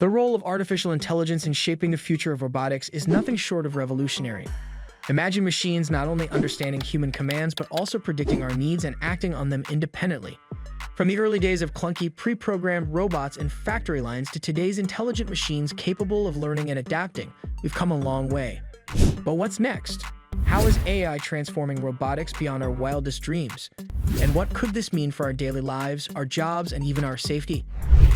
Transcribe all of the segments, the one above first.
The role of artificial intelligence in shaping the future of robotics is nothing short of revolutionary. Imagine machines not only understanding human commands but also predicting our needs and acting on them independently. From the early days of clunky, pre-programmed robots in factory lines to today's intelligent machines capable of learning and adapting, we've come a long way. But what's next? How is AI transforming robotics beyond our wildest dreams? And what could this mean for our daily lives, our jobs, and even our safety?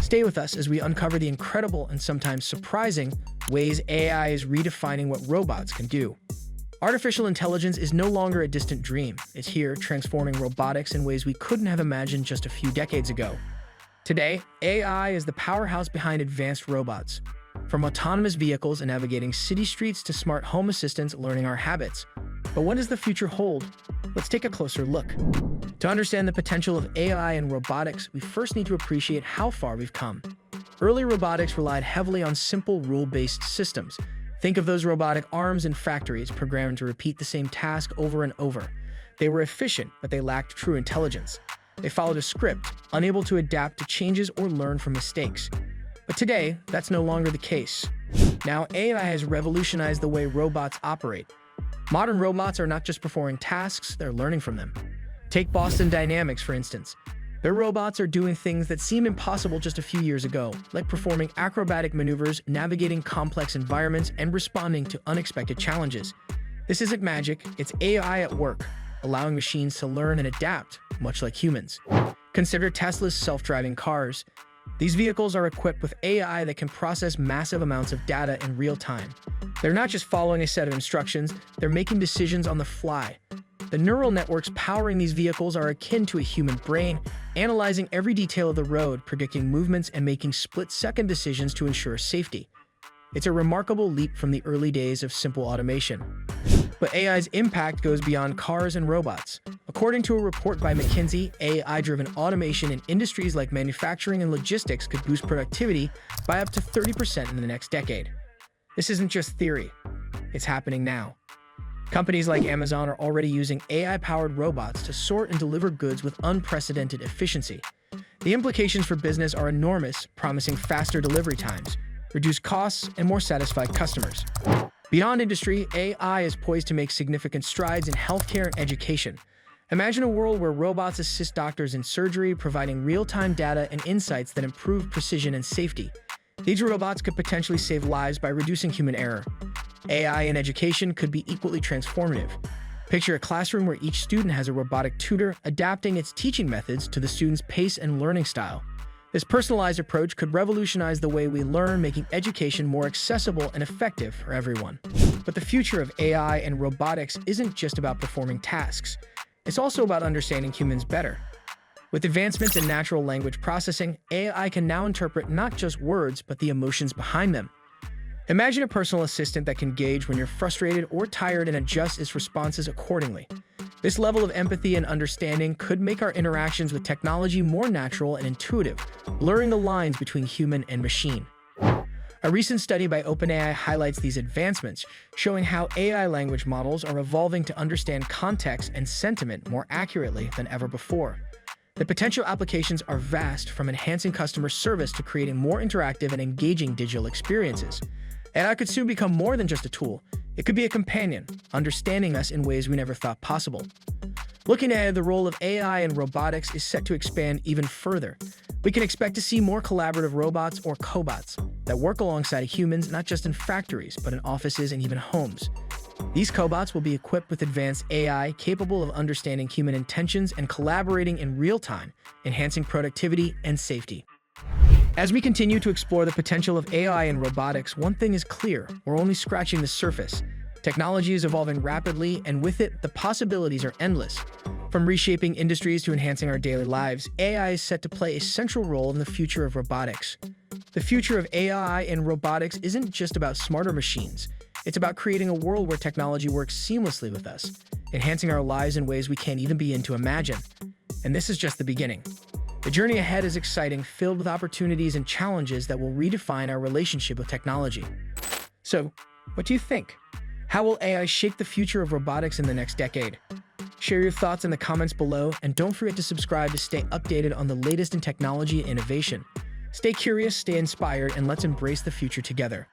Stay with us as we uncover the incredible and sometimes surprising ways AI is redefining what robots can do. Artificial intelligence is no longer a distant dream. It's here, transforming robotics in ways we couldn't have imagined just a few decades ago. Today, AI is the powerhouse behind advanced robots. From autonomous vehicles and navigating city streets to smart home assistants learning our habits. But what does the future hold? Let's take a closer look. To understand the potential of AI and robotics, we first need to appreciate how far we've come. Early robotics relied heavily on simple rule-based systems. Think of those robotic arms in factories programmed to repeat the same task over and over. They were efficient, but they lacked true intelligence. They followed a script, unable to adapt to changes or learn from mistakes. But today, that's no longer the case. Now, AI has revolutionized the way robots operate. Modern robots are not just performing tasks, they're learning from them. Take Boston Dynamics, for instance. Their robots are doing things that seemed impossible just a few years ago, like performing acrobatic maneuvers, navigating complex environments, and responding to unexpected challenges. This isn't magic, it's AI at work, allowing machines to learn and adapt, much like humans. Consider Tesla's self-driving cars. These vehicles are equipped with AI that can process massive amounts of data in real time. They're not just following a set of instructions, they're making decisions on the fly. The neural networks powering these vehicles are akin to a human brain, analyzing every detail of the road, predicting movements, and making split-second decisions to ensure safety. It's a remarkable leap from the early days of simple automation. But AI's impact goes beyond cars and robots. According to a report by McKinsey, AI-driven automation in industries like manufacturing and logistics could boost productivity by up to 30% in the next decade. This isn't just theory, it's happening now. Companies like Amazon are already using AI-powered robots to sort and deliver goods with unprecedented efficiency. The implications for business are enormous, promising faster delivery times, reduced costs, and more satisfied customers. Beyond industry, AI is poised to make significant strides in healthcare and education. Imagine a world where robots assist doctors in surgery, providing real-time data and insights that improve precision and safety. These robots could potentially save lives by reducing human error. AI in education could be equally transformative. Picture a classroom where each student has a robotic tutor, adapting its teaching methods to the student's pace and learning style. This personalized approach could revolutionize the way we learn, making education more accessible and effective for everyone. But the future of AI and robotics isn't just about performing tasks. It's also about understanding humans better. With advancements in natural language processing, AI can now interpret not just words, but the emotions behind them. Imagine a personal assistant that can gauge when you're frustrated or tired and adjust its responses accordingly. This level of empathy and understanding could make our interactions with technology more natural and intuitive, blurring the lines between human and machine. A recent study by OpenAI highlights these advancements, showing how AI language models are evolving to understand context and sentiment more accurately than ever before. The potential applications are vast, from enhancing customer service to creating more interactive and engaging digital experiences. AI could soon become more than just a tool. It could be a companion, understanding us in ways we never thought possible. Looking ahead, the role of AI in robotics is set to expand even further. We can expect to see more collaborative robots or cobots that work alongside humans, not just in factories, but in offices and even homes. These cobots will be equipped with advanced AI capable of understanding human intentions and collaborating in real time, enhancing productivity and safety. As we continue to explore the potential of AI in robotics, one thing is clear: we're only scratching the surface. Technology is evolving rapidly, and with it, the possibilities are endless. From reshaping industries to enhancing our daily lives, AI is set to play a central role in the future of robotics. The future of AI and robotics isn't just about smarter machines. It's about creating a world where technology works seamlessly with us, enhancing our lives in ways we can't even begin to imagine. And this is just the beginning. The journey ahead is exciting, filled with opportunities and challenges that will redefine our relationship with technology. So, what do you think? How will AI shape the future of robotics in the next decade? Share your thoughts in the comments below, and don't forget to subscribe to stay updated on the latest in technology and innovation. Stay curious, stay inspired, and let's embrace the future together.